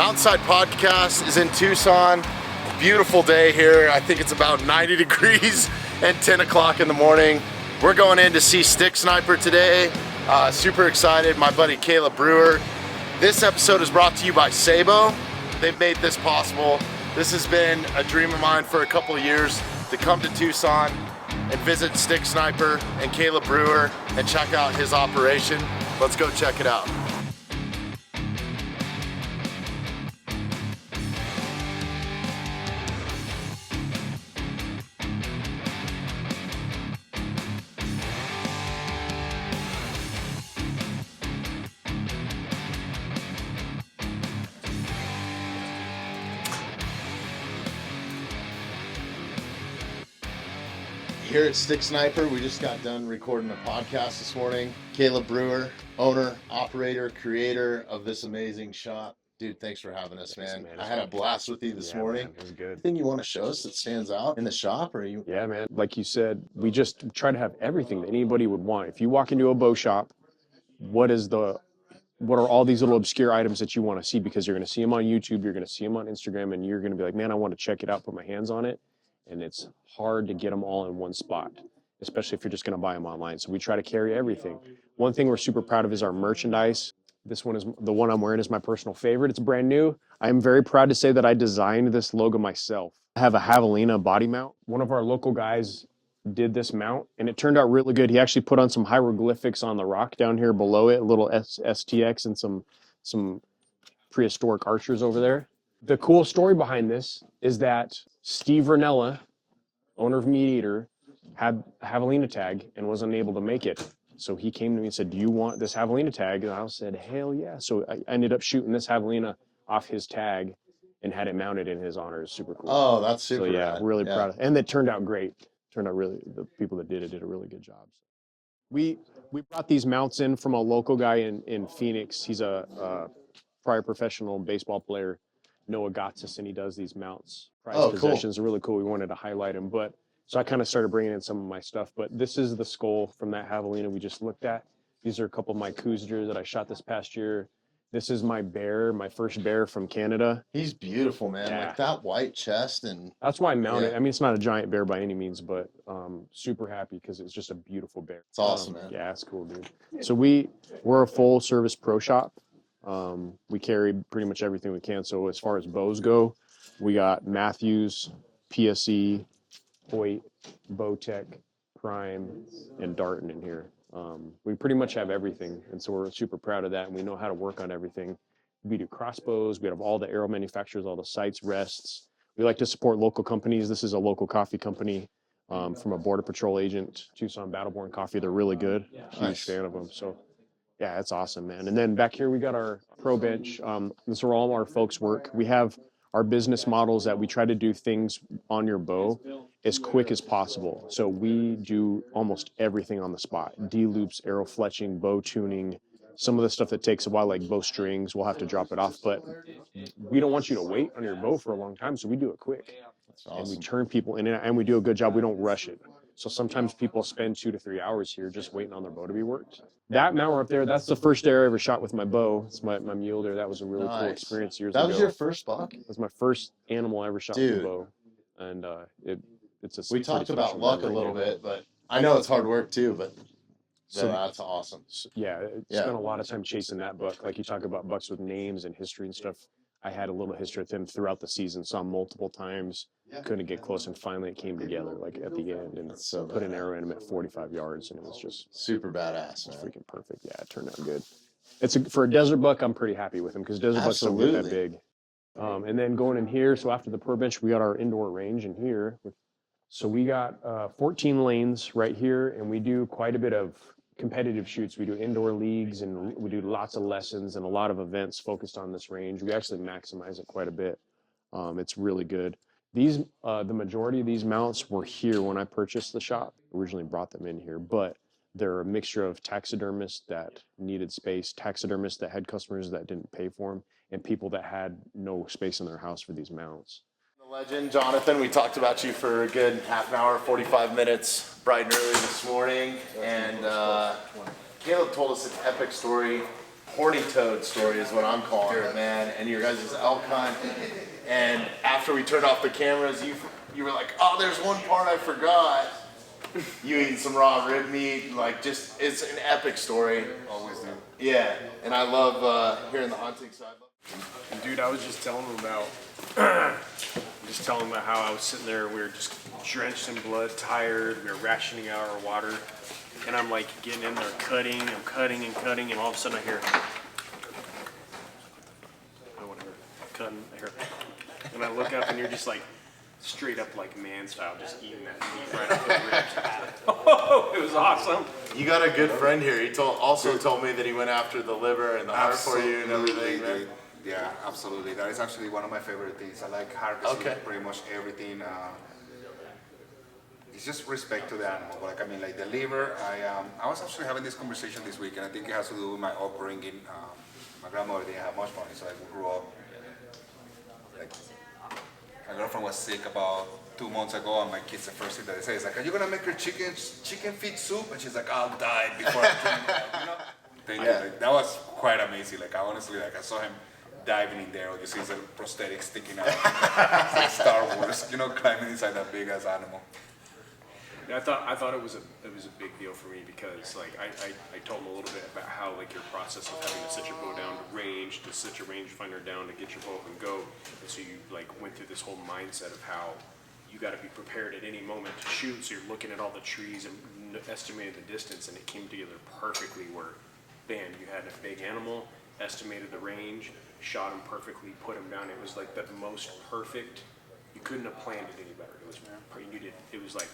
Mountainside Podcast is in Tucson. Beautiful day here. I think it's about 90 degrees and 10 o'clock in the morning. We're going in to see Stick Sniper today. Super excited. My buddy Caleb Brewer. This episode is brought to you by SABO. They've made this possible. This has been a dream of mine for a couple of years to come to Tucson and visit Stick Sniper and Caleb Brewer and check out his operation. Let's go check it out. Here at Stick Sniper, we just got done recording a podcast this morning. Caleb Brewer, owner, operator, creator of this amazing shop. Dude, thanks for having us, man. I had a blast with you this morning. Man, it was good. Anything you want to show us that stands out in the shop? Yeah, man. Like you said, we just try to have everything that anybody would want. If you walk into a bow shop, what are all these little obscure items that you want to see? Because you're going to see them on YouTube, you're going to see them on Instagram, and you're going to be like, man, I want to check it out, put my hands on it. And it's hard to get them all in one spot, especially if you're just going to buy them online. So we try to carry everything. One thing we're super proud of is our merchandise. This one is the one I'm wearing is my personal favorite. It's brand new. I am very proud to say that I designed this logo myself. I have a javelina body mount. One of our local guys did this mount and it turned out really good. He actually put on some hieroglyphics on the rock down here below it, a little STX and some prehistoric archers over there. The cool story behind this is that Steve Ranella, owner of Meat Eater, had a javelina tag and was unable to make it. So he came to me and said, do you want this javelina tag? And I said, hell yeah. So I ended up shooting this javelina off his tag and had it mounted in his honor. It's super cool. Oh, that's super. So yeah, rad. really proud of it. And it turned out great. Turned out really, the people that did it did a really good job. We brought these mounts in from a local guy in Phoenix. He's a prior professional baseball player, Noah Gotsis, and he does these mounts. Prized possessions are really cool. We wanted to highlight him, so I kind of started bringing in some of my stuff. But this is the skull from that javelina we just looked at. These are a couple of my Coues that I shot this past year. This is my bear, my first bear from Canada. He's beautiful, man. Yeah. Like that white chest and. That's why I mounted. Yeah. I mean, it's not a giant bear by any means, but super happy because it's just a beautiful bear. It's awesome, man. Yeah, it's cool, dude. So we're a full service pro shop. We carry pretty much everything we can. So as far as bows go, we got Matthews, PSE, Hoyt, Bowtech, Prime, and Darren in here. We pretty much have everything, and so we're super proud of that, and we know how to work on everything. We do crossbows. We have all the arrow manufacturers, all the sights, rests. We like to support local companies. This is a local coffee company from a Border Patrol agent, Tucson Battleborn Coffee. They're really good. Huge fan of them. So yeah, it's awesome, man. And then back here, we got our pro bench. This is where all our folks work. We have our business models that we try to do things on your bow as quick as possible. So we do almost everything on the spot. D-loops, arrow fletching, bow tuning, some of the stuff that takes a while, like bow strings, we'll have to drop it off. But we don't want you to wait on your bow for a long time, so we do it quick. That's awesome. And we turn people in, and we do a good job. We don't rush it. So sometimes people spend 2 to 3 hours here just waiting on their bow to be worked. That mount up there, that's the first arrow I ever shot with my bow. It's my mule deer. That was a really cool experience years ago. That was your first buck? It was my first animal I ever shot with a bow. And it's a We talked about luck a little bit, but I know it's hard work too, but so that's awesome. Yeah, spent a lot of time chasing that buck. Like you talk about bucks with names and history and stuff. I had a little history with him throughout the season, saw him multiple times, couldn't get close, and finally it came together like at the end, and put an arrow in him at 45 yards, and it was just super badass. It was freaking perfect. Yeah, it turned out good. For a desert buck, I'm pretty happy with him because desert bucks don't get that big. And then going in here, so after the per bench, we got our indoor range in here. So we got 14 lanes right here, and we do quite a bit of competitive shoots. We do indoor leagues, and we do lots of lessons and a lot of events focused on this range. We actually maximize it quite a bit. It's really good. The majority of these mounts were here when I purchased the shop. Originally brought them in here, but they're a mixture of taxidermists that needed space, taxidermists that had customers that didn't pay for them, and people that had no space in their house for these mounts. The legend, Jonathan, we talked about you for a good half an hour, 45 minutes, bright and early this morning, and Caleb told us an epic story horny toad story is what I'm calling it, man. And your guys' elk hunt. And after we turned off the cameras, you were like, oh, there's one part I forgot. You eating some raw rib meat, like just, it's an epic story. Always do. Yeah, and I love hearing the hunting side. Dude, I was just telling him about, how I was sitting there, we were just drenched in blood, tired, we were rationing out our water, and I'm like getting in there cutting, I'm cutting and cutting, and all of a sudden I hear, and I look up and you're just like, straight up like man style, just eating that meat right off the ribs. Oh, it was awesome. You got a good friend here. He also told me that he went after the liver and the heart for you and everything, man. Yeah, absolutely. That is actually one of my favorite things. I like harvesting pretty much everything. It's just respect to the animal. Like, I mean, like the liver, I was actually having this conversation this week, and I think it has to do with my upbringing. My grandmother didn't have much money, so I grew up, like, my girlfriend was sick about 2 months ago, and my kids, the first thing that they say is like, are you gonna make her chicken feet soup? And she's like, I'll die before I drink that, you know? Like, that was quite amazing. Like, I honestly, like, I saw him diving in there, or you see his prosthetic sticking out. It's like Star Wars, you know, climbing inside that big ass animal. Yeah, I thought it was a big deal for me because like I told him a little bit about how like your process of having to set your bow down to range, to set your rangefinder down to get your bow up and go, and so you like went through this whole mindset of how you got to be prepared at any moment to shoot. So you're looking at all the trees and estimating the distance, and it came together perfectly. Where, bam, you had a big animal, estimated the range, shot him perfectly, put him down. It was like the most perfect. You couldn't have planned it any better. It was you did. It was like.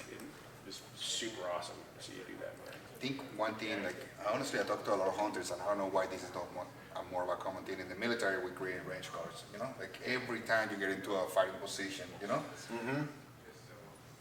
It was super awesome to see you do that, man. I think one thing, like, honestly, I talk to a lot of hunters, and I don't know why this is not more of a common thing. In the military, we create range cards, you know? Like, every time you get into a fighting position, you know? Mm-hmm.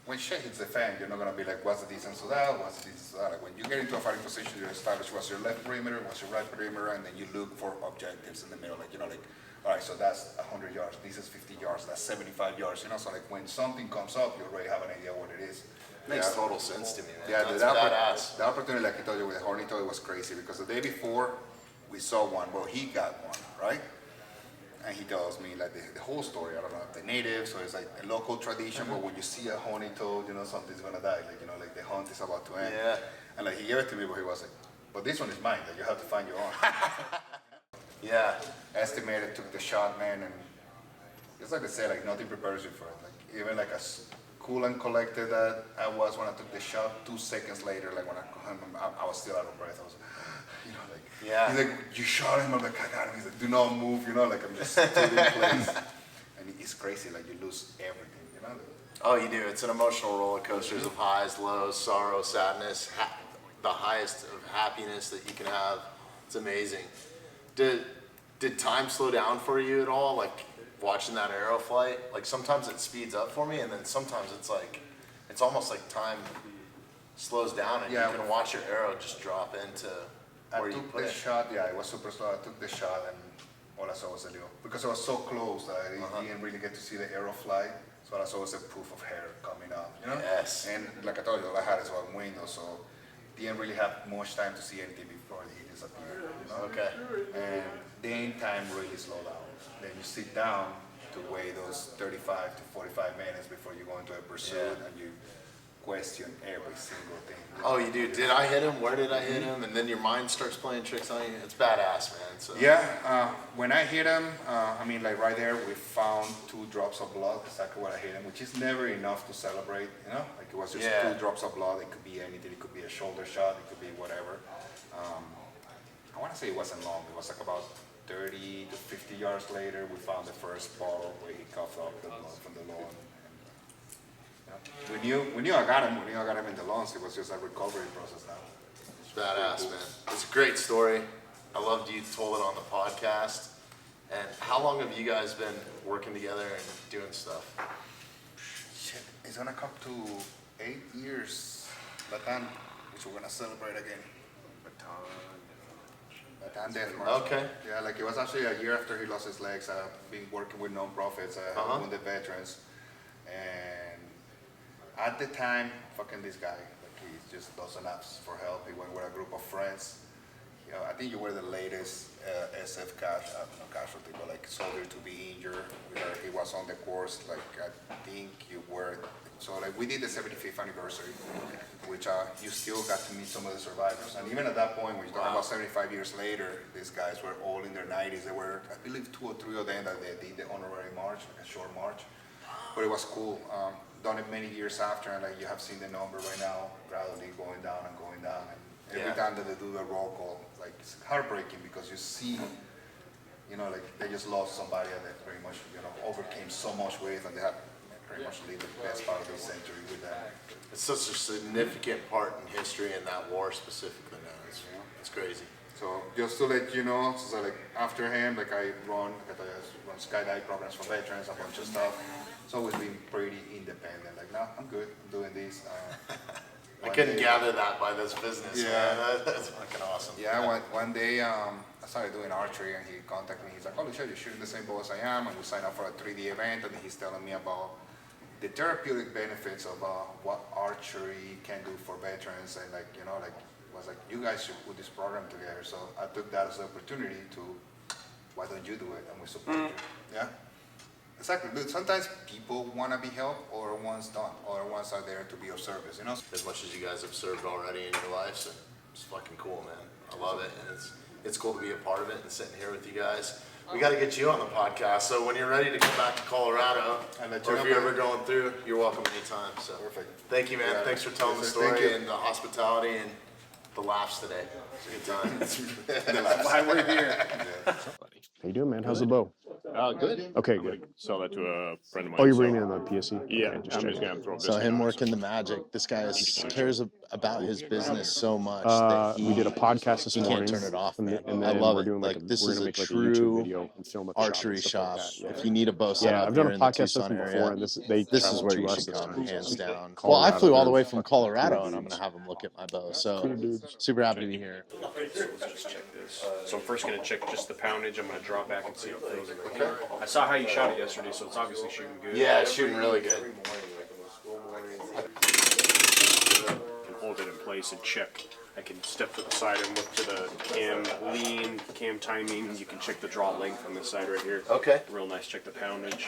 When shit hits the fan, you're not gonna be like, what's the distance to that, what's the distance to that? Like, when you get into a fighting position, you establish what's your left perimeter, what's your right perimeter, and then you look for objectives in the middle, like, you know, like, all right, so that's 100 yards, this is 50 yards, that's 75 yards, you know? So, like, when something comes up, you already have an idea what it is. Makes total sense to me, man. Yeah, that's badass. The opportunity, like I told you, with the horny toad was crazy because the day before we saw one, well, he got one, right? And he tells me like the whole story. I don't know, the natives, so it's like a local tradition. But when you see a horny toad, you know something's gonna die. Like, you know, like the hunt is about to end. Yeah. And like he gave it to me, but he was like, "But this one is mine. Like you have to find your own." Yeah. Estimated, took the shot, man, and it's like I said, like nothing prepares you for it. Like even like as cool and collected that I was when I took the shot, 2 seconds later, like when I was still out of breath. I was, you know, like, yeah. He's like, you shot him. I'm like, I got him. He's like, do not move, you know, like I'm just stood in place. And it's crazy, like you lose everything, you know. Oh, you do. It's an emotional roller coaster of highs, lows, sorrow, sadness, the highest of happiness that you can have. It's amazing. Did time slow down for you at all? Like watching that arrow flight? Like sometimes it speeds up for me, and then sometimes it's like, it's almost like time slows down, and you can watch your arrow just drop into where you put it. I took the shot. Yeah, it was super slow. I took the shot, and all I saw was a little, because I was so close that I didn't really get to see the arrow fly. So all I saw was a poof of hair coming up, you know? Yes. And like I told you, all I had is one window, so didn't really have much time to see anything before he disappeared, you know? Okay. And then time really slowed down. Then you sit down to weigh those 35 to 45 minutes before you go into a pursuit, and you question every single thing. Oh, you do? Did I hit him? Where did I hit him? And then your mind starts playing tricks on you. It's badass, man. So. Yeah, when I hit him, I mean, like right there, we found 2 drops of blood, exactly what I hit him, which is never enough to celebrate, you know? Like it was just 2 drops of blood. It could be anything. It could be a shoulder shot. It could be whatever. I want to say it wasn't long. It was like about 30 to 50 yards later, we found the first bottle where he coughed up the blood from the lawn. We knew I got him. We knew I got him in the lungs. It was just a recovery process now. It's badass, man. It's a great story. I loved you told it on the podcast. And how long have you guys been working together and doing stuff? Shit, it's gonna come to 8 years, Bataan, which we're gonna celebrate again. Bataan Death March. Okay. Yeah, like it was actually a year after he lost his legs. I've been working with non-profits, wounded veterans, and at the time, fucking this guy, like he just doesn't ask for help. He went with a group of friends. you know, I think you were the latest SF casualty, but like soldier to be injured. It was on the course. Like I think you were. So like we did the 75th anniversary, which you still got to meet some of the survivors. And even at that point, when you're talking about 75 years later, these guys were all in their 90s. There were, I believe, 2 or 3 of them that they did the honorary march, like a short march. But it was cool. Done it many years after, and like you have seen the number right now gradually going down and going down. And every time that they do the roll call, like it's heartbreaking because you see, you know, like they just lost somebody that pretty much, you know, overcame so much with, and they have pretty much leave the best part of the century with that. It's such a significant part in history in that war specifically, man. It's crazy. So just to let you know, so like after him, like I run skydive programs for veterans, a bunch of stuff. It's always been pretty independent. Like, no, I'm good. I'm doing this. I couldn't gather that by this business. Yeah, man. That's fucking awesome. Yeah, one day I started doing archery, and he contacted me. He's like, "Holy shit, you're shooting the same bow as I am," and we signed up for a 3D event, and he's telling me about the therapeutic benefits of what archery can do for veterans, and like, you know, like, was like, you guys should put this program together. So I took that as an opportunity to, why don't you do it, and we support you. Yeah, exactly. Dude, sometimes people want to be helped, or one's done, or one's are there to be of service, you know. As much as you guys have served already in your lives, so it's fucking cool, man. I love it, and it's cool to be a part of it and sitting here with you guys. We got to get you on the podcast. So when you're ready to come back to Colorado, or if you're ever going through, you're welcome anytime. So perfect. Thank you, man. Yeah. Thanks for telling the story and the hospitality and the laughs today. It's a good time. Why we're here. How you doing, man? How's the bow? Good. Okay, good. Sell that to a friend of mine. Oh, you're bringing in the PSC? Yeah, Okay, I'm just gonna throw. So him working the magic. This guy cares about his business so much that we did a podcast this morning. Can't turn it off, man. And I then love we're it. doing Like this we're is gonna a make like a true YouTube video and film at the archery shop. shop. Like that, If you need a bow set yeah, up I've done here a in the podcast with Tucson them before, area, and this is where you should come, hands down. Colorado. Well, I flew all the way from Colorado, and I'm gonna have him look at my bow. So super happy to be here. So let's just check this. So I'm first gonna check just the poundage. I'm gonna draw back and see how it feels. Okay. I saw how you shot it yesterday, so it's obviously shooting good. Yeah, it's shooting really good. Can hold it in place and check. I can step to the side and look to the cam lean, cam timing. You can check the draw length on this side right here. Okay. Real nice. Check the poundage.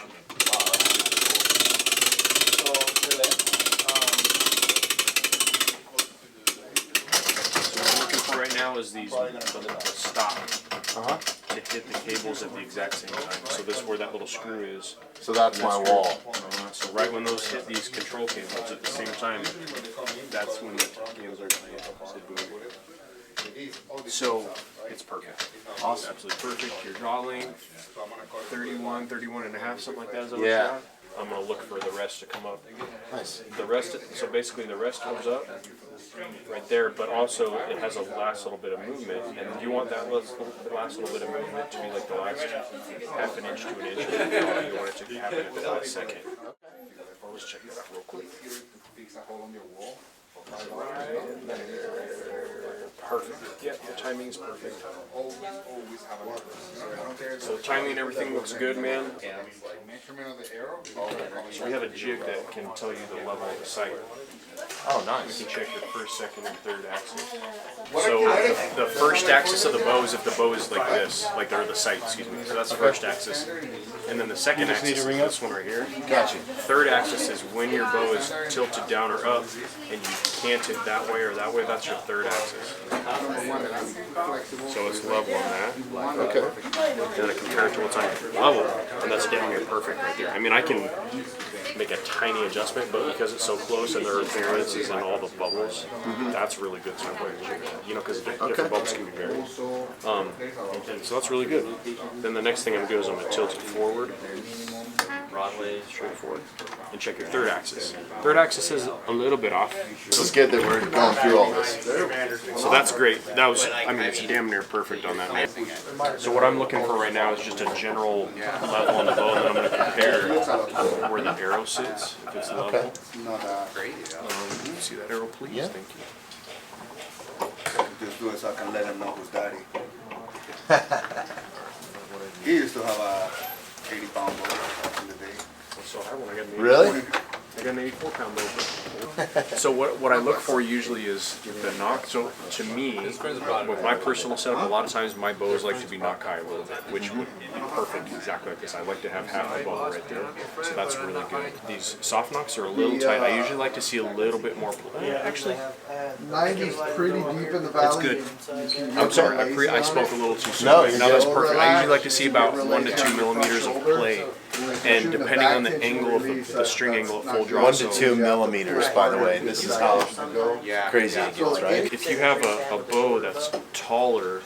So what I'm looking for right now is the stop to hit the cables at the exact same time. So this is where that little screw is. So that's my wall. So right when those hit these control cables at the same time, that's when the cables are so it's perfect. Awesome. Absolutely perfect. Your draw length, 31, 31 and a half, something like that is what Yeah. shot. I'm going to look for the rest to come up. Nice. The rest, so basically the rest comes up right there, but also it has a last little bit of movement, and you want that last little bit of movement to be like the last half an inch to an inch. You want it to happen at the last second. Let's check that out real quick. Perfect. Yeah, the timing's perfect. So timing and everything looks good, man. So we have a jig that can tell you the level of the sight. Oh, nice. You can check your first, second, and third axis. So the first axis of the bow is if the bow is like this, like they're the sight, excuse me. So that's the first axis. And then the second axis is this one right here. Gotcha. Third axis is when your bow is tilted down or up and you cant it that way or that way, that's your third axis. So it's level on that. Okay. Then I compare it to what's on your level, and that's damn near perfect right there. I mean, I can make a tiny adjustment, but because it's so close and there are variances in all the bubbles, that's really good to you know, because different bubbles can be varied. And so that's really good. Then the next thing I'm going to do is I'm going to tilt it forward, broadway, straight forward, and check your third axis. Third axis is a little bit off. So it's good that we're going through all this. So that's great. That was, I mean, it's damn near perfect on that. So what I'm looking for right now is just a general level on the bow, and then I'm going to compare where the arrow sits, if it's level. See that arrow, please? Yeah. Thank you. Just do it so I can let him know who's daddy. He used to have a 80-pound boat back in the day. So I want to get me. Really? got an 84-pound bow. So what I look for usually is the knock. So to me, with my personal setup, a lot of times my bows like to be knock high a little bit, which would be perfect exactly like this. I like to have half the bow right there, so that's really good. These soft knocks are a little tight. I usually like to see a little bit more. Actually, 90's pretty deep in the valley. that's good. I'm sorry, I spoke a little too soon. No, No, that's perfect. I usually like to see about 1 to 2 millimeters of play. And depending on the angle of the string angle at full draw. 1 to 2 millimeters, by the way. This is how crazy it gets, right? If you have a bow that's taller,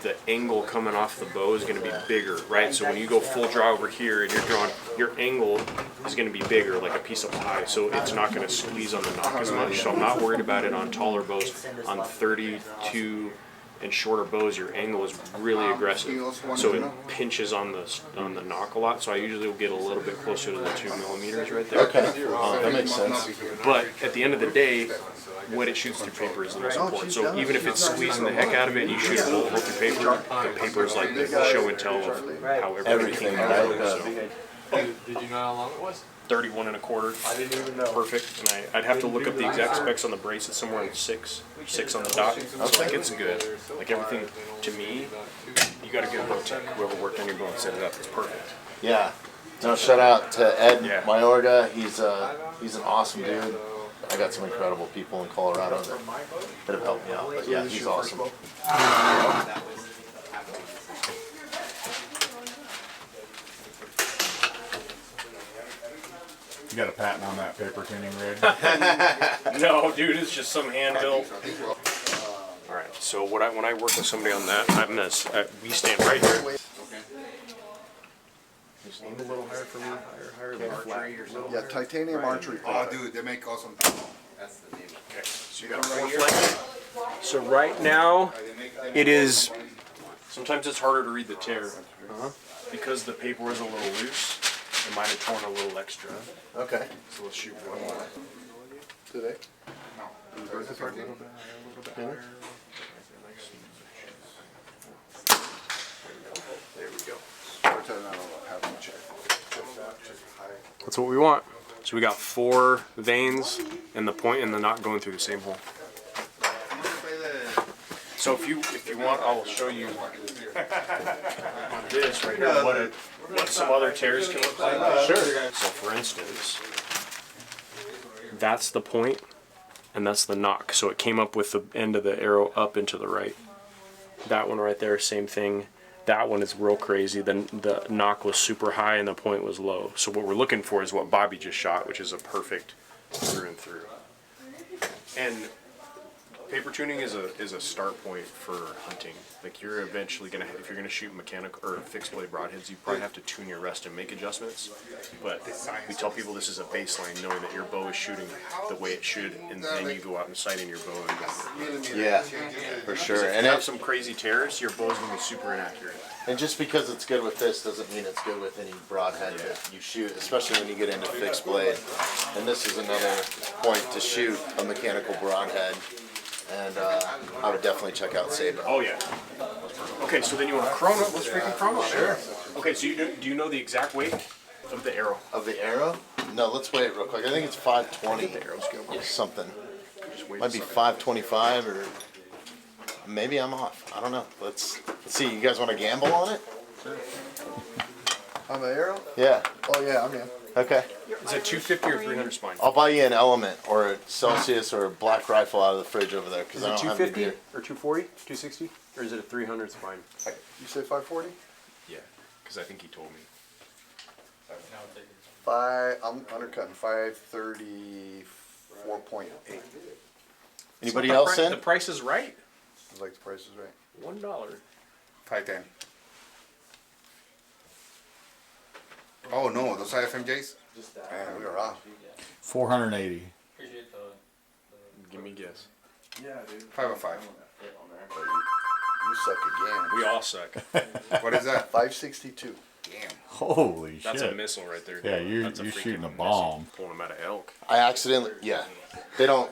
the angle coming off the bow is going to be bigger, right? So when you go full draw over here and you're drawing, your angle is going to be bigger, like a piece of pie. So it's not going to squeeze on the knock as much. So I'm not worried about it on taller bows. On 32 and shorter bows, your angle is really aggressive, so it pinches on the knock a lot. So I usually will get a little bit closer to the 2 millimeters right there. Okay, that makes sense. But at the end of the day, what it shoots through paper is the most important. So even if it's squeezing the heck out of it and you shoot a hole through paper, the paper is like the show and tell of how everything goes. Did you know how long it was? 31 1/4. I didn't even know. Perfect. And I'd have to look up the exact specs on the brace. It's somewhere in 6 on the dot. So like it's good. Like everything, to me, you got a good bow tech. Whoever worked on your bow and set it up, it's perfect. Yeah. No, shout out to Ed Yeah. Mayorga. He's an awesome dude. I got some incredible people in Colorado that have helped me out. But yeah, he's awesome. You got a patent on that paper tuning rig? No, dude, it's just some hand built. All right. So when I work with somebody on that, we stand right here. Just aim a little higher for me, higher than Archery or something. Yeah, titanium archery. Oh, dude, they make awesome. Okay. So you got a 4 flank. So right now, it is. Sometimes it's harder to read the tear because the paper was a little loose. It might have torn a little extra. Okay. So let's shoot one more. Today? There we go. That's what we want. So we got 4 veins and the point and the knot going through the same hole. So if you want, I will show you on this right here what some other tears can look like. Sure. So for instance, that's the point and that's the knock. So it came up with the end of the arrow up and to the right. That one right there, same thing. That one is real crazy. Then the knock was super high and the point was low. So what we're looking for is what Bobby just shot, which is a perfect through and through. And paper tuning is a start point for hunting. Like you're eventually gonna, if you're gonna shoot mechanical or fixed blade broadheads, you probably have to tune your rest and make adjustments. But we tell people this is a baseline, knowing that your bow is shooting the way it should, and then you go out and sight in your bow and go. Yeah, for sure. If And you have some crazy tears, your bow's gonna be super inaccurate. And just because it's good with this doesn't mean it's good with any broadhead that you shoot, especially when you get into fixed blade. And this is another point to shoot a mechanical broadhead. And I would definitely check out SABO. Oh yeah. Okay, so then you want to chrono? Let's freaking chrono. Sure. Okay, so do you know the exact weight of the arrow? Of the arrow? No, let's wait real quick. I think it's 520. The arrow's good. Or something. Might Might be 525 or maybe I'm off. I don't know. Let's see. You guys want to gamble on it? On the arrow? Yeah. Oh yeah, I'm in. Okay. Is it 250 or 300 spine? I'll buy you an Element or a Celsius or a Black Rifle out of the fridge over there because Is I it don't have any 250 beer. or 240, 260, or is it a 300 spine? You say 540? Yeah, because I think he told me. I'm undercutting 534.8. Anybody So else the in? The price is right. I like the prices right. $1. 510. Oh no, those are FMJs? Man, we are off. 480. Give me a guess. 505. You suck again. We all suck. What is that? 562. Damn. Holy shit. That's a missile right there. Yeah, you're That's shooting a freaking bomb. missile. Pulling them out of elk. I accidentally. Yeah. They don't.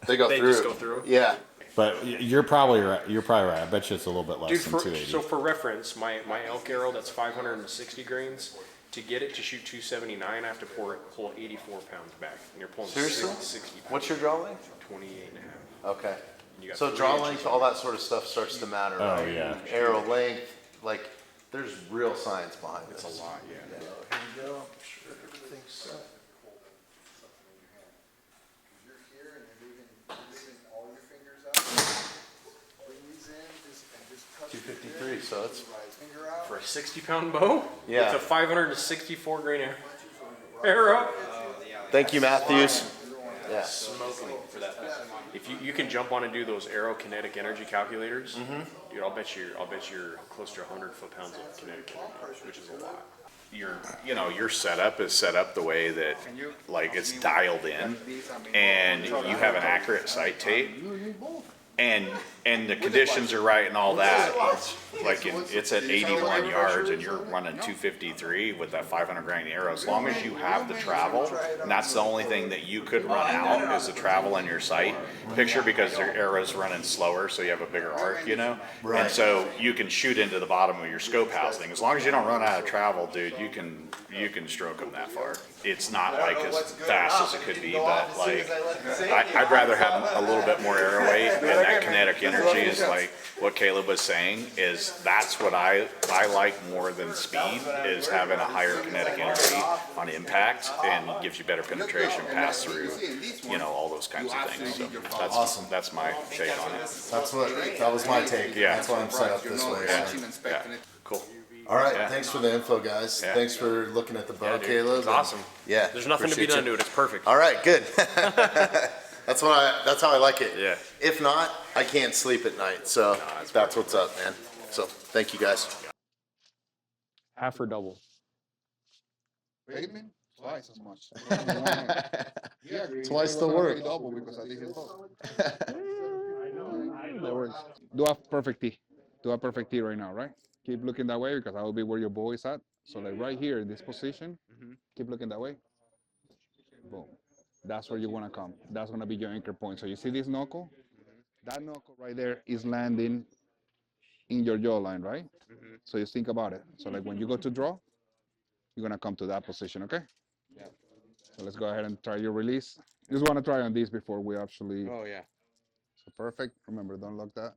They go They through. just go through? Yeah. But you're probably right. You're probably right. I bet you it's a little bit less Dude, than for, 280. so for reference, my elk arrow that's 560 grains To get it to shoot 279, I have to pull 84 pounds back. And you're pulling Seriously? 60 pounds. What's your draw length? 28 and a half. Okay. You got So 3 draw inches length, on all it. that sort of stuff starts to matter, Oh, right? yeah. Arrow length, like, there's real science behind It's this. a lot, yeah. Here you go. I'm sure everything's set. You're here and you're moving all your fingers out. Bring these in, and just touch 253, so it's finger out. For a 60-pound bow? Yeah. It's a 564 grain arrow. Thank you, Matthews. Yeah. Smoking for that. If you can jump on and do those arrow kinetic energy calculators, dude, I'll bet you're close to 100 foot-pounds of kinetic energy, which is a lot. Your setup is set up the way that like it's dialed in, and you have an accurate sight tape, and the conditions are right and all that. It's at 81 yards and you're running 253 with that 500 grain arrow. As long as you have the travel, and that's the only thing that you could run out is the travel in your sight picture, because your arrow's running slower, so you have a bigger arc, Right. And so you can shoot into the bottom of your scope housing. As long as you don't run out of travel, dude, you can stroke them that far. It's not like as fast as it could be, but like I'd rather have a little bit more arrow weight, and that kinetic energy is like what Caleb was saying, is that's what I like more than speed, is having a higher kinetic energy on impact, and gives you better penetration, pass through, all those kinds of things. So that's Awesome. That's my take on it. That was my take. Yeah. That's why I'm set up this way. Yeah. so. Yeah. Cool. All right. Yeah. Thanks for the info, guys. Yeah. Thanks for looking at the bow, Dude, Caleb. it's awesome. Yeah. There's nothing to be appreciate done you. to it. It's perfect. All right. Good. That's how I like it. Yeah. If not, I can't sleep at night. So that's what's up, man. So thank you, guys. Half or double? Payment? Twice as much. Twice the work. Double because I think it's both. That works. Do a perfect T. Do a perfect T right now, right? Keep looking that way because that will be where your bow is at. So like right here in this position, keep looking that way. Boom. That's where you want to come. That's going to be your anchor point. So you see this knuckle? That knuckle right there is landing in your jawline, right? So you think about it. So like when you go to draw, you're going to come to that position, okay? Yeah. So let's go ahead and try your release. Just want to try on these before we actually... Oh, yeah. So perfect. Remember, don't lock that.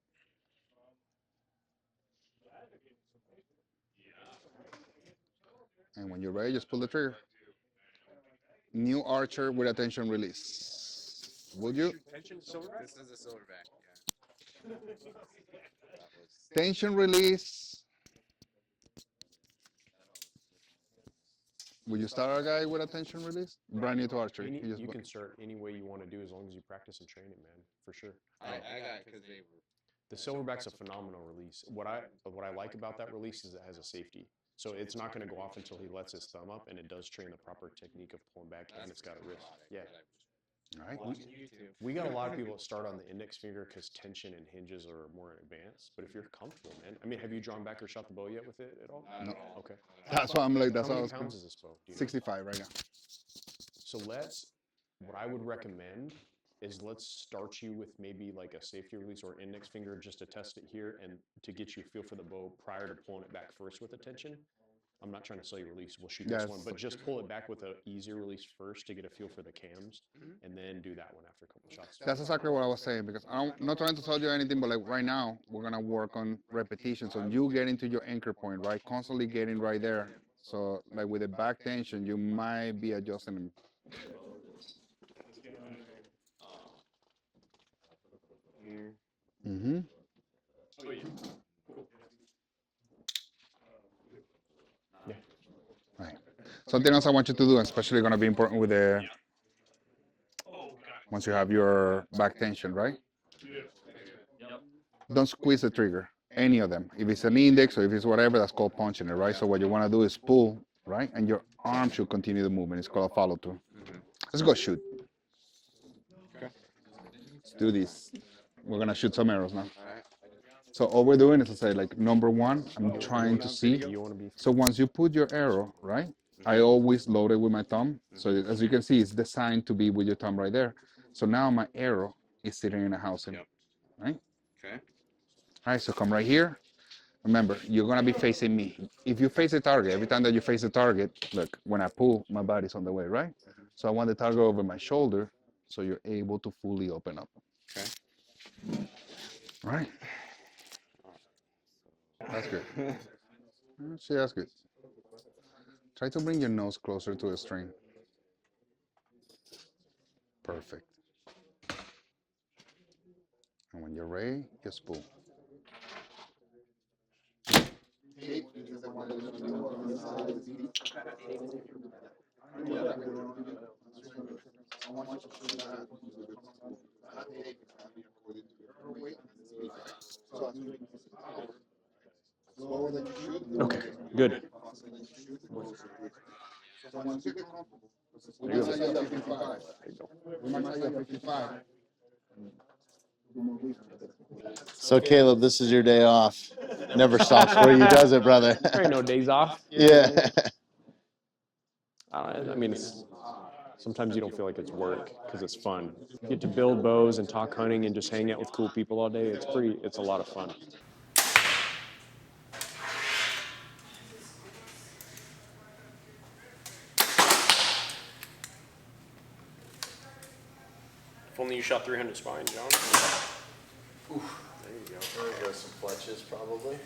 And when you're ready, just pull the trigger. New archer with attention release. Would you? This is a silverback. Tension release. Would you start our guy with a tension release? Brand new to archery. He just You can start any way you want to do as long as you practice and train it, man, for sure. I got it because they were. The silverback's a phenomenal release. What I like about that release is it has a safety. So it's not going to go off until he lets his thumb up, and it does train the proper technique of pulling back, and it's got a wrist. Yeah. All right. Watching YouTube. We got a lot of people that start on the index finger because tension and hinges are more advanced. But if you're comfortable, man, I mean, have you drawn back or shot the bow yet with it at all? No. Okay. That's why I'm like, that's How how I many was pounds is this bow? Do you know? 65 right now. So what I would recommend is let's start you with maybe like a safety release or index finger just to test it here and to get you a feel for the bow prior to pulling it back first with a tension. I'm not trying to sell you release. We'll shoot this Yes. one, but just pull it back with an easier release first to get a feel for the cams, and then do that one after a couple shots. That's exactly what I was saying because I'm not trying to tell you anything, but like right now, we're going to work on repetitions. So you get into your anchor point, right? Constantly getting right there. So like with the back tension, you might be adjusting them. Mm-hmm. Yeah. Right. Something else I want you to do, especially going to be important with the once you have your back tension, right? Don't squeeze the trigger, any of them. If it's an index or if it's whatever, that's called punching it, right? So what you want to do is pull, right? And your arm should continue the movement. It's called a follow through. Let's go shoot. Let's do this. We're going to shoot some arrows now. So all we're doing is to say, like, number one, I'm trying to see. So once you put your arrow, right, I always load it with my thumb. So as you can see, it's designed to be with your thumb right there. So now my arrow is sitting in a housing, right? Okay. All right, so come right here. Remember, you're gonna be facing me. If you face the target, every time that you face the target, look, when I pull, my body's on the way, right? So I want the target over my shoulder so you're able to fully open up. Okay. Right? That's good. See, that's good. Try to bring your nose closer to the string. Perfect. And when you're ready, just pull. Okay, good. So Caleb, this is your day off. Never stops where you does it, brother. There ain't no days off. Yeah. I mean, sometimes you don't feel like it's work because it's fun. You get to build bows and talk hunting and just hang out with cool people all day. It's a lot of fun. If only you shot 300 spine, John. There you go. There you go. Some fletches, probably.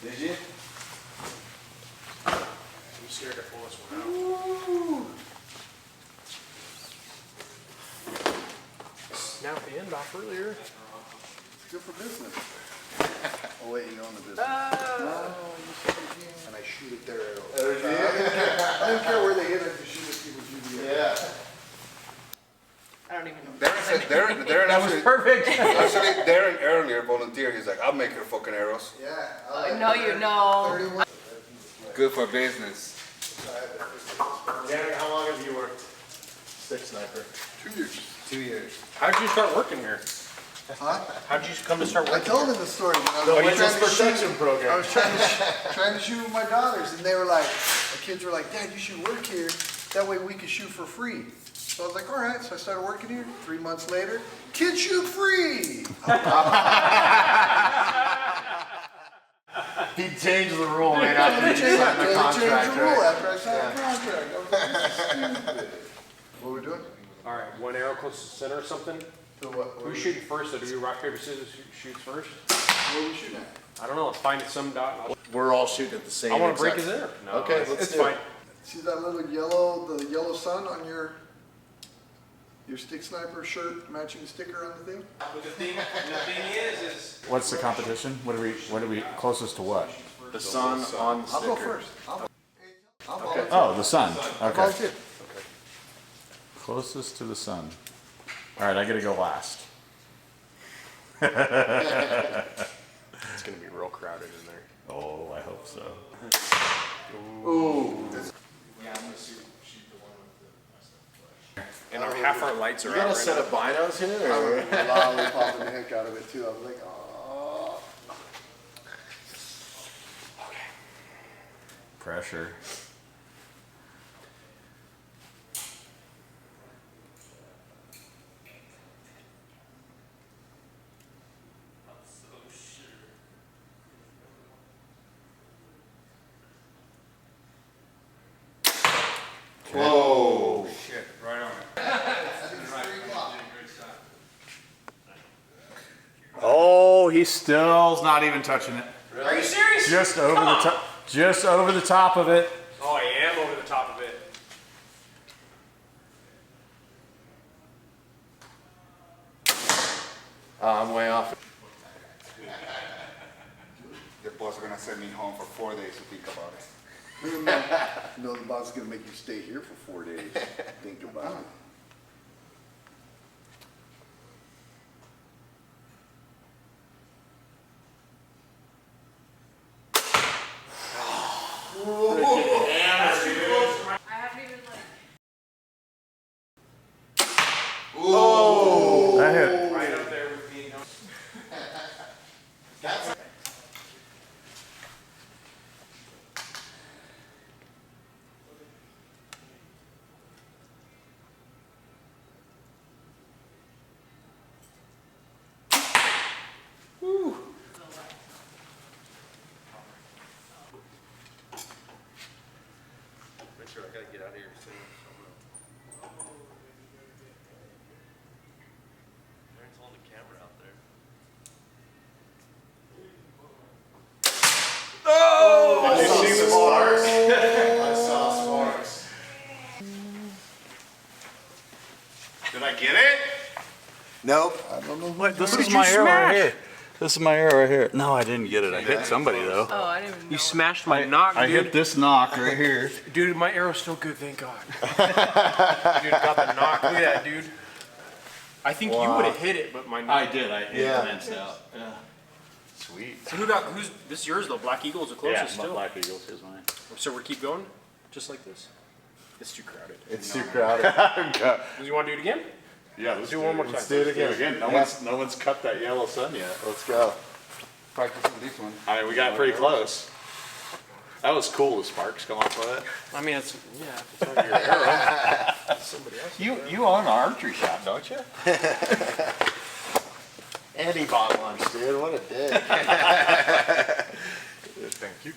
Did you? I'm scared to pull this one out. Snap the end off earlier. Good for business. Oh wait, you own the business. No, you shoot it again. And I shoot it there. I don't care where they hit it, you shoot it, people shoot it. Yeah. I don't even know. Darren said, Darren That was actually, perfect. actually, Darren earlier volunteered. He's like, I'll make her fucking arrows. Yeah. I know you know. Good for business. Darren, how long have you worked? Stick sniper. 2 years. 2 years. How did you start working here? Huh? How did you come to start I working told here? them the story when I was trying to shoot. I program. was trying to shoot with my daughters, and they were like, the kids were like, Dad, you should work here. That way we could shoot for free. So I was like, all right. So I started working here. 3 months later, kids shoot free. He changed the rule right after They he changed signed the the contract, rule right? after I signed the contract. I was like, this is stupid. What are we doing? All right, one arrow close to the center or something. So what? Who's shooting first? So do we rock, paper, scissors shoots first? What are we shooting at? I don't know. Let's find some dot. We're all shooting at the same. I want to break exact- his arrow. No, Okay, let's it's do fine. it. See that little the yellow sun on your stick sniper shirt matching sticker on the thing? But the thing is What's the competition? What are we closest to what? The sun on the I'll go sticker. first. I'll volunteer. Oh, the sun. I'll Okay. volunteer. Closest to the sun. All right, I gotta go last. It's gonna be real crowded in there. Oh, I hope so. Ooh. And half our lights are You out got a right set now. of binos here? I Or? was lollipopping the heck out of it too. I was like, oh. Pressure. Whoa. Shit, right on it. Oh, he still's not even touching it. Are you serious? Just over the top. Just over the top of it. Oh, I am over the top of it. I'm way off. The boss are gonna send me home for 4 days to think about it. No, the boss is gonna make you stay here for 4 days. Think about it. I haven't even like. That hit. Right up there gotta get out of here soon. Darren's holding the camera out there. Oh! I saw sparks. Did I get it? Nope. I don't know. What? This is my arrow right here. This is my arrow right here. No, I didn't get it. I hit somebody though. Oh, I didn't even know. You smashed my knock, I dude. hit this knock right here. Dude, my arrow's still good, thank God. Dude, got the knock. Look at that, dude. I think you would have hit it, but my knock. I did. I hit Yeah. it glanced out. Yeah. Sweet. So who's this is yours though? Black Eagle's the closest still. Black Eagles is mine. So we keep going? Just like this? It's too crowded. It's too crowded. Do you want to do it again? Yeah, let's do one more Let's time. do it again. No one's cut that yellow sun yet. Let's go. Practice with this one. I mean, we got pretty close. That was cool. The sparks come off of it. I mean, it's it's not your arrow. It's somebody else. You own an archery shop, don't you? And he bought lunch, dude. What a dick. Thank you.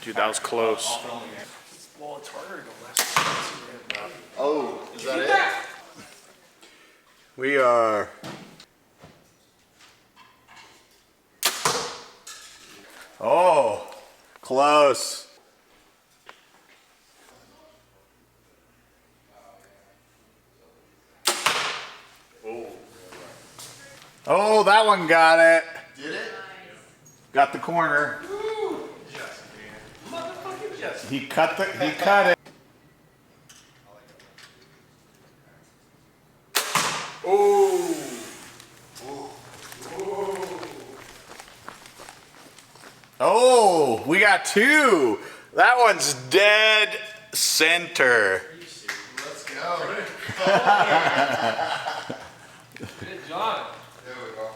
Dude, that was close. Well, it's harder to go less. Oh, is that it? We are. Oh, close. Oh, that one got it. Did it? Got the corner. He cut it. Oh, we got two. That one's dead center. Let's go. Good job. There we go.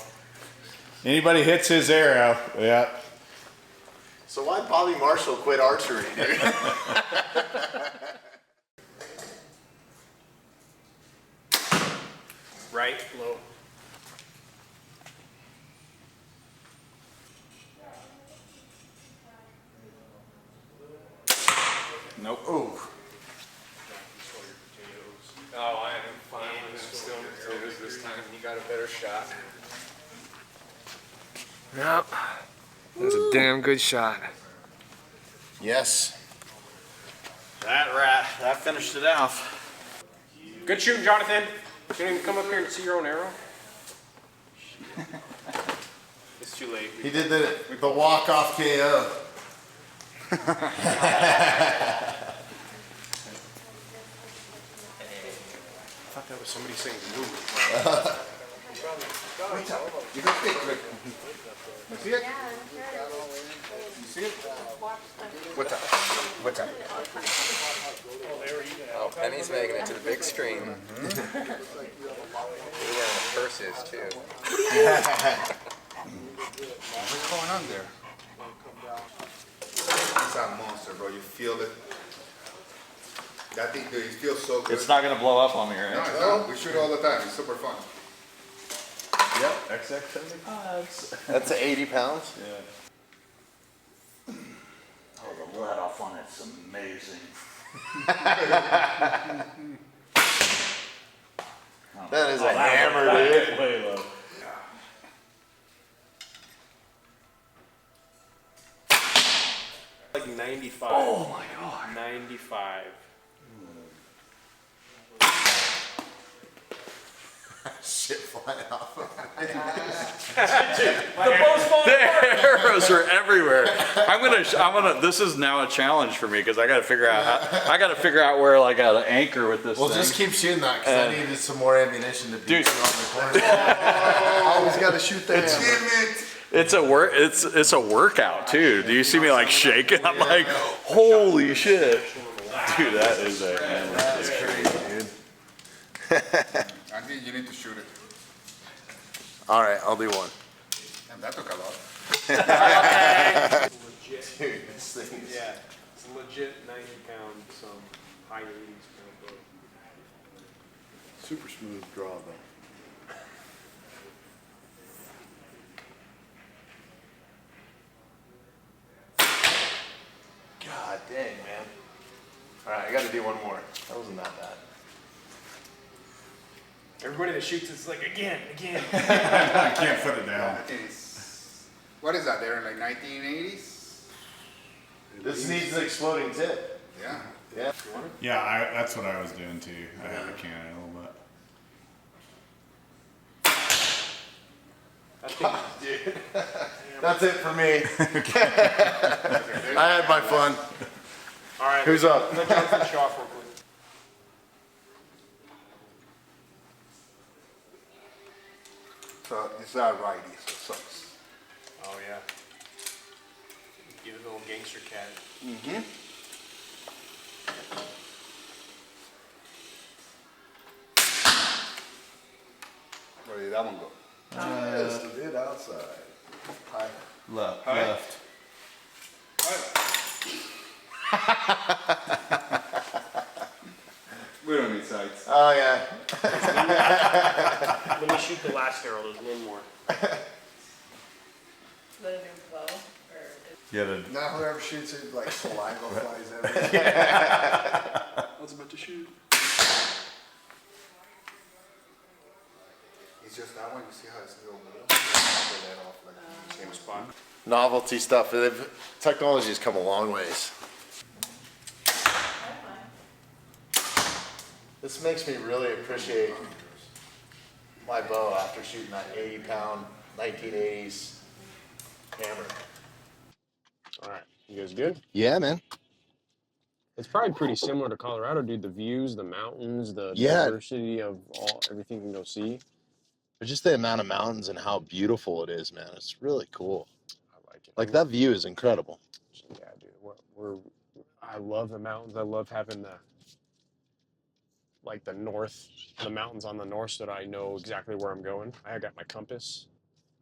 Anybody hits his arrow. Yeah. So why Bobby Marshall quit archery, dude? Right, low. Nope. Ooh. Oh, I am fine with him still potatoes this time. He got a better shot. Yep. That's a damn good shot. Yes. That finished it off. Good shooting, Jonathan. You didn't even come up here and see your own arrow? It's too late. He did the walk-off KO. I thought that was somebody saying move. You can pick, Rick. You see it? You see it? What's up? What's up? Oh, Penny's making it to the big screen. You're wearing purses too. What's going on there? It's a monster, bro. You feel it. That thing, dude, it feels so good. It's not gonna blow up on me, No, right? it's not. We shoot all the time. It's super fun. Yep. XX75. That's 80 pounds? Yeah. Oh, the let off on it's amazing. That is a hammer, dude. Way low. Like 95. Oh my god. 95. Shit flying off of The arrows are everywhere. I'm gonna. This is now a challenge for me because I gotta figure out where like an anchor with this. Well, thing. just keep shooting that because I needed some more ammunition to beat Dude. you on the corner. Always got to shoot the hammer. It's a work. It's a workout too. Do you see me like shaking? I'm like, holy shit, dude, that is a. That's crazy, dude. I think you need to shoot it. All right, I'll do one. And that took a lot. Dude, this thing is... Yeah, it's a legit 90-pound, some high 80s pound boat. Super smooth draw, though. dang, man. All right, I got to do one more. That wasn't that bad. Everybody that shoots is like, again. I can't put it down. I think it's, what is that, Darren, like 1980s? This needs an exploding tip. Yeah. Yeah. Yeah, that's what I was doing too. I had a can a little bit. Dude. That's it for me. I had my fun. All right. Who's up? Let John finish off real quick. So it's not righty, so it sucks. Oh, yeah. Give it a little gangster cat. Mm-hmm. Where did that one go? Yes, it did outside. Hi. Left. Hi. Left. We don't need sights. Oh, yeah. Let me shoot the last arrow. There's one more. Let it do flow, or Get it. Now whoever shoots it, like saliva flies everywhere. I was about to shoot. It's just that one, you see how it's a little middle? Same spot. Novelty stuff. Technology has come a long ways. This makes me really appreciate my bow after shooting that 80-pound 1980s hammer. All right, you guys good? Yeah, man. It's probably pretty similar to Colorado, dude. The views, the mountains, the Yeah. diversity of everything you can go see. But just the amount of mountains and how beautiful it is, man. It's really cool. I like it. Like that view is incredible. Yeah, dude. I love the mountains. I love having the mountains on the north so that I know exactly where I'm going. I got my compass.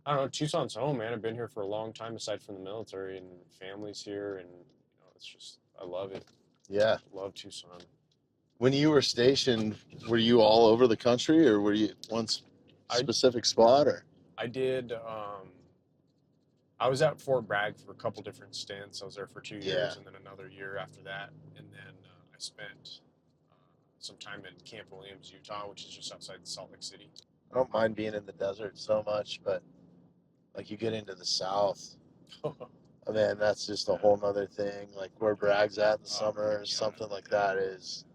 I don't know, Tucson's home, man. I've been here for a long time aside from the military, and family's here, and it's just, I love it. Yeah. Love Tucson. When you were stationed, were you all over the country, or were you one specific spot, or? I did, I was at Fort Bragg for a couple different stints. I was there for 2 years, and then another year after that. And then I spent some time in Camp Williams, Utah, which is just outside Salt Lake City. I don't mind being in the desert so much, but like you get into the south, man, that's just a whole nother thing. Like where Bragg's at in the summer or something like that is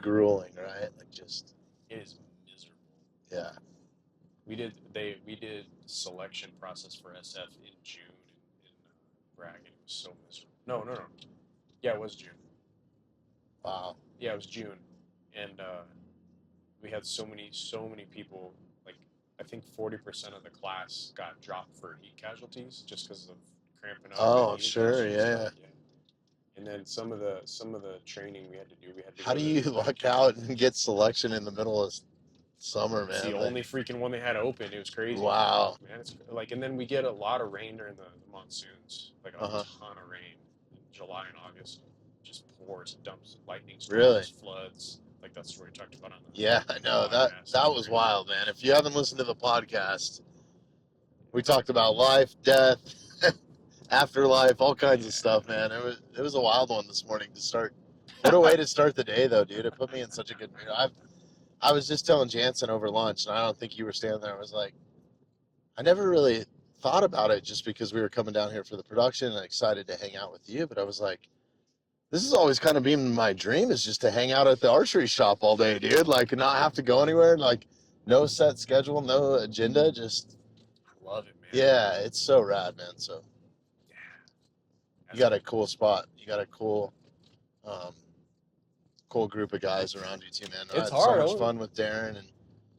grueling, right? Like just. It is miserable. Yeah. We did selection process for SF in June in Bragg, and it was so miserable. No. Yeah, it was June. Wow. Yeah, it was June, and we had so many people. Like I think 40% of the class got dropped for heat casualties just because of cramping up. Oh, and heat sure, infections. Yeah. And then some of the training we had to do. How do you luck out and get selection in the middle of summer, man? It's the only freaking one they had open. It was crazy. Wow. Man, it's like, and then we get a lot of rain during the monsoons, like a ton of rain in July and August. It just pours, dumps, lightning storms, Really? floods. Like that's what we talked about on the Yeah, I know that was wild, man. If you haven't listened to the podcast, we talked about life, death, afterlife, all kinds of stuff, man. It was a wild one this morning to start. What a way to start the day, though, dude. It put me in such a good mood. I was just telling Jansen over lunch, and I don't think you were standing there. I was like, I never really thought about it just because we were coming down here for the production and excited to hang out with you. But I was like, this has always kind of been my dream, is just to hang out at the archery shop all day, dude. Like, not have to go anywhere. Like, no set schedule, no agenda. Just. I love it, man. Yeah, it's so rad, man. So. You got a cool spot. You got a cool group of guys around you too, man. I had hard. so much fun with Darren, and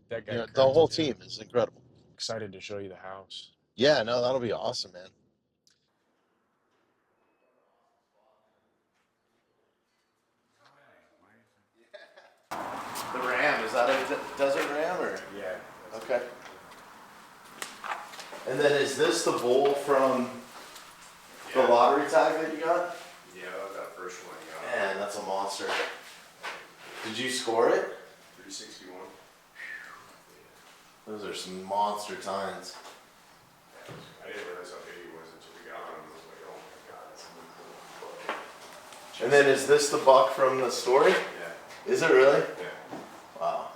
that guy the whole team is incredible. Excited to show you the house. Yeah, no, that'll be awesome, man. The Ram, is that a desert Ram or? Yeah. Okay. And then is this the bull from the lottery tag that you got? Yeah, that was that first one. Man, that's a monster. Did you score it? 361. Those are some monster tines. I didn't realize how big he was until we got on him. I was like, oh my god, that's a really cool. And then is this the buck from the story? Yeah. Is it really? Yeah. Wow.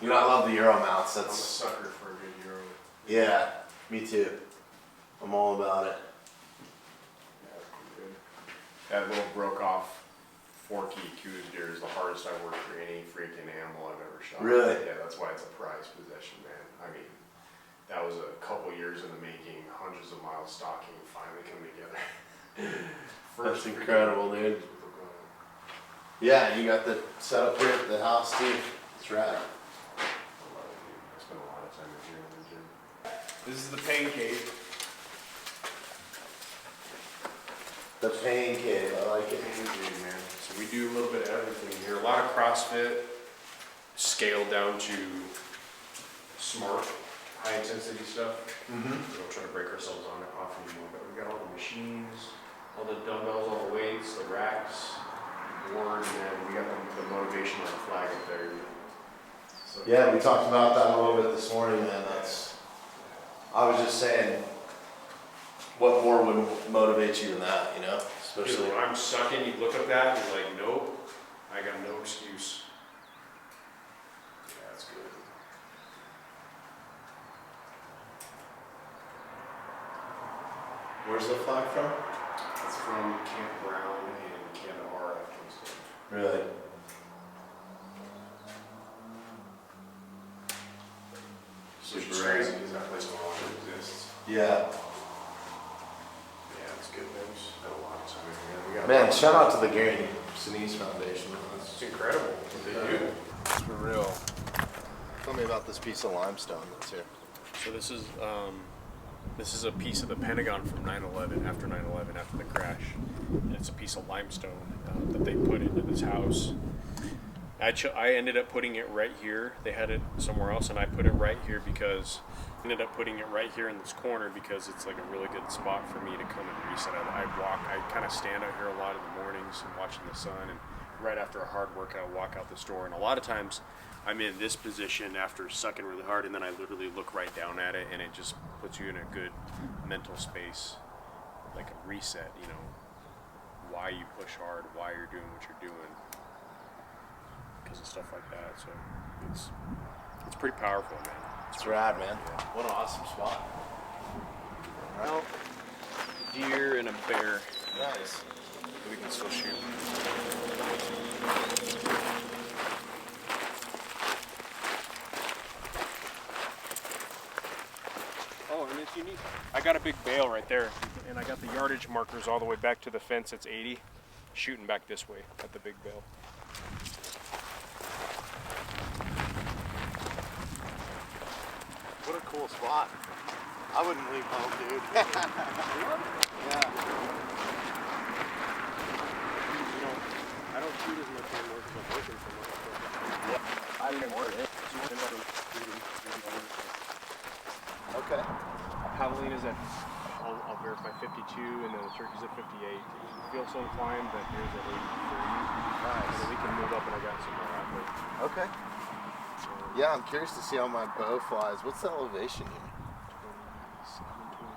You know, I love the Euro mounts. I'm a That's sucker for a good Euro. yeah, me too. I'm all about it. Yeah, that's pretty good. That little broke off forky coos deer is the hardest I've worked for any freaking animal I've ever shot. Really? Yeah, that's why it's a prized possession, man. I mean, that was a couple years in the making, hundreds of miles stalking, finally come together. That's incredible, dude. Yeah, you got the setup here at the house too. That's right. I spent a lot of time in here in the gym. This is the pain cave. The pain cave, I like it. Pain cave, man. So we do a little bit of everything here. A lot of CrossFit, scaled down to smart, high intensity stuff. Mm-hmm. We don't try to break ourselves on it off anymore, but we got all the machines, all the dumbbells, all the weights, the racks, board, and then we got the motivation on the flag up there. So, Yeah, we talked about that a little bit this morning, man. I was just saying, what more would motivate you than that, you know? Especially dude, when I'm sucking, you look at that and you're like, nope, I got no excuse. Yeah, that's good. Where's the flag from? It's from Camp Brown in Kandahar, Afghanistan. Really? Which is crazy because that place no longer exists. Yeah. Yeah, it's good news. Spent a lot of time in here. Man, shout out to the Gary Sinise Foundation. It's incredible what they do. It's for real. Tell me about this piece of limestone that's here. So this is a piece of the Pentagon from 9/11, after 9/11, after the crash. And it's a piece of limestone that they put into this house. I ended up putting it right here. They had it somewhere else, and I put it right here because I ended up putting it right here in this corner because it's like a really good spot for me to come and reset. I kind of stand out here a lot in the mornings and watching the sun, and right after a hard workout, I walk out the door, and a lot of times I'm in this position after sucking really hard, and then I literally look right down at it, and it just puts you in a good mental space, like a reset, you know, why you push hard, why you're doing what you're doing, because of stuff like that. So it's pretty powerful, man. It's rad, man. What an awesome spot. Well, deer and a bear. Nice. We can still shoot. Oh, and it's unique. I got a big bale right there, and I got the yardage markers all the way back to the fence. It's 80, shooting back this way at the big bale. What a cool spot. I wouldn't leave home, dude. Yeah. You know, I don't shoot as much anymore because I'm working so much. I didn't work it. Okay. Javelin is at, I'll verify 52, and then the turkey's at 58. Feel so inclined, but here's at 83. Nice. So we can move up, and I got some more out there. Okay. Yeah, I'm curious to see how my bow flies. What's the elevation here?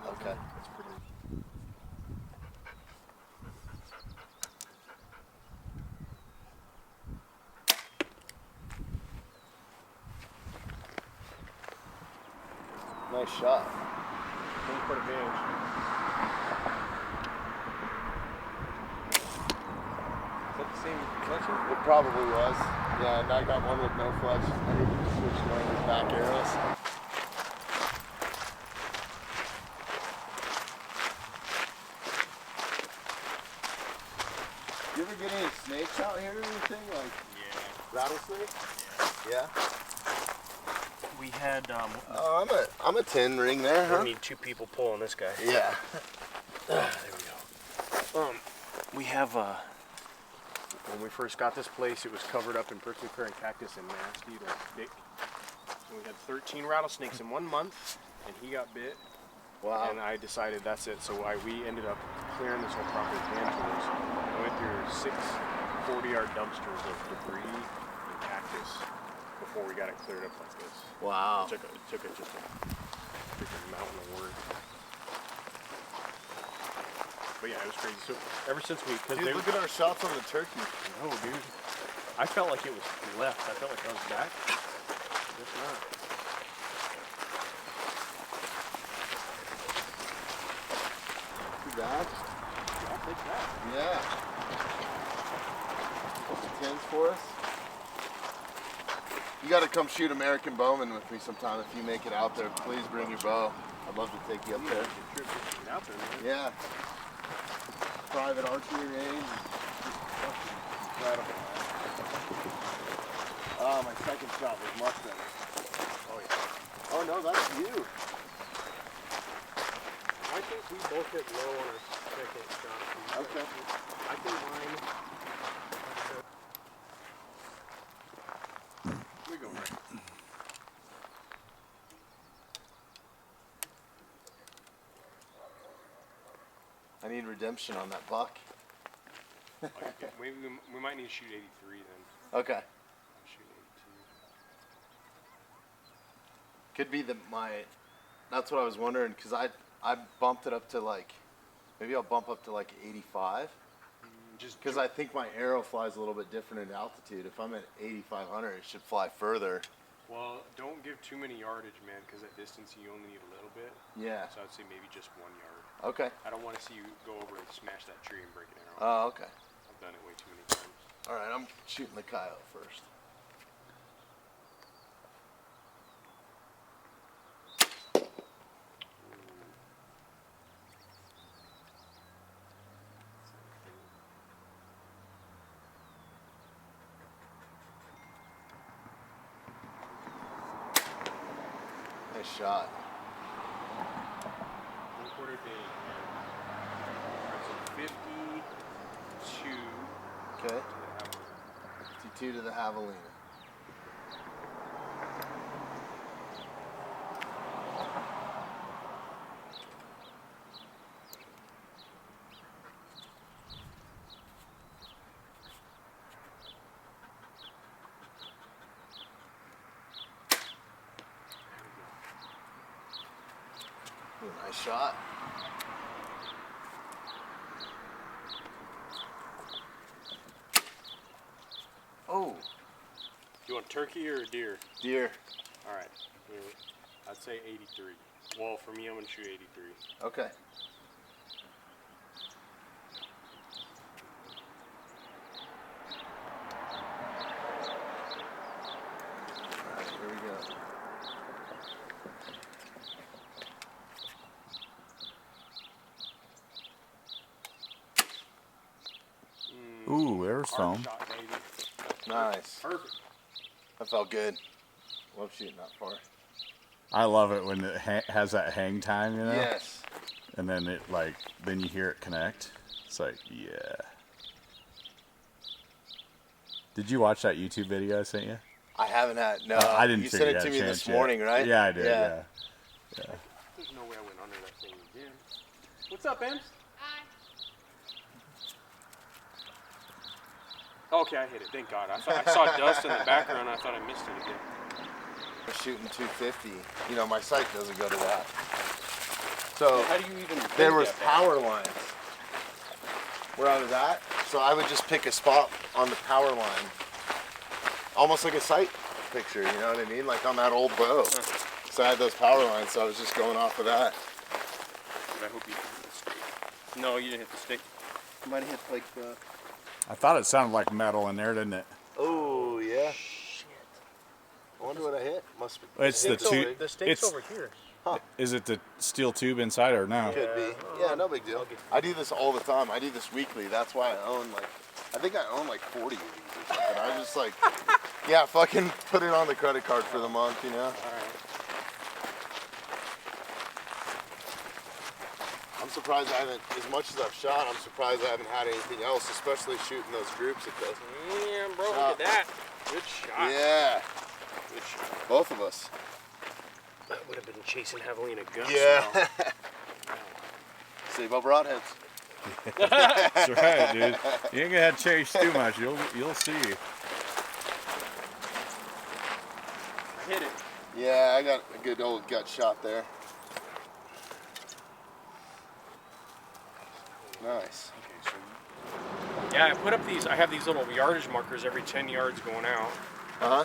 Okay. That's pretty. Nice shot. Home court advantage. Is that the same collection? It probably was. Yeah, and I got one with no fletch. I need to switch one of these back arrows. You ever get any snakes out here or anything? Like rattlesnakes? Yeah. We had, Oh, I'm a 10 ring there, huh? we need 2 people pulling this guy. Yeah. There we go. We have, when we first got this place, it was covered up in prickly pear and cactus and nasty, like thick. And we had 13 rattlesnakes in 1 month, and he got bit. Wow. And I decided that's it. So we ended up clearing this whole property with hand tools. I went through 6 40-yard dumpsters of debris and cactus before we got it cleared up like this. Wow. It took just a freaking mountain of work. But yeah, it was crazy. So ever since we, because Dude, they look at our shots on the turkey. no, dude, I felt like it was left. I felt like I was back. Guess not. Too bad. I'll take that. Yeah. Couple tins for us. You got to come shoot American Bowman with me sometime if you make it out there. Please bring your bow. I'd love to take you up there. Trip to get out there, man. Yeah. Private archery range. Incredible. Oh, my second shot was much better. Oh yeah. Oh no, that's you. I think we both hit low on our second shot. Okay. I think mine. We go right. I need redemption on that buck. Okay, we might need to shoot 83 then. Okay. I'll shoot 82. Could be that's what I was wondering, because I bumped it up to like, maybe I'll bump up to like 85. Just Because I think my arrow flies a little bit different in altitude. If I'm at 8,500, it should fly further. well, don't give too many yardage, man, because at distance you only need a little bit. Yeah. So I'd say maybe just 1 yard. Okay. I don't want to see you go over and smash that tree and break an arrow. Oh, okay. I've done it way too many times. All right, I'm shooting the coyote first. Nice shot. 1/4 day. Alright, so 52 Okay. to the hour. 52 to the javelina. Ooh, nice shot. Oh, You want turkey or a deer? deer. All right. I'd say 83. Well, for me, I'm going to shoot 83. Okay. All right, here we go. Ooh, there's Arc some. shot, baby. Nice. Perfect. That felt good. Love shooting that far. I love it when it has that hang time, you know? Yes. And then then you hear it connect. It's like, yeah. Did you watch that YouTube video I sent you? I haven't had, no. I didn't You figure sent you it had to a me chance this yet. morning, right? Yeah, I did, yeah. There's no way I went under that thing again. What's up, Ems? Okay, I hit it. Thank God. I saw dust in the background. I thought I missed it again. I'm shooting 250. You know, my sight doesn't go to that. So How do you even? there think was that bad? power lines where I was at. So I would just pick a spot on the power line, almost like a sight picture. You know what I mean? Like on that old bow. So I had those power lines, so I was just going off of that. Dude, I hope you hit the stick. No, you didn't hit the stick. Might hit like the. I thought it sounded like metal in there, didn't it? Oh yeah. Shit. I wonder what I hit. Must be. It's the tube. The stick's over here. Is it the steel tube inside or no? Could be. Yeah, no big deal. I do this all the time. I do this weekly. That's why I own I think I own like 40 of these or something. I just yeah, fucking put it on the credit card for the month, you know? Alright. I'm surprised I haven't, as much as I've shot, I'm surprised I haven't had anything else, especially shooting those groups at this. Yeah, bro, look at that. Good shot. Yeah, Good shot. both of us. I would have been chasing Javelina guts. Yeah. now. SABO Broadheads. That's right, dude. You ain't gonna chase too much. You'll see. I hit it. Yeah, I got a good old gut shot there. Nice. Yeah, I put up these. I have these little yardage markers every 10 yards going out, Uh huh.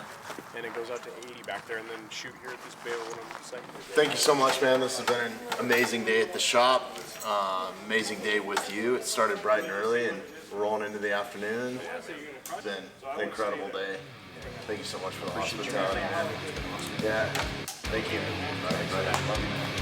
and it goes out to 80 back there, and then shoot here at this bale when I'm second. Thank you so much, man. This has been an amazing day at the shop. Amazing day with you. It started bright and early and rolling into the afternoon. It's been an incredible day. Thank you so much for the hospitality, man. Yeah. Thank you. All right, bye.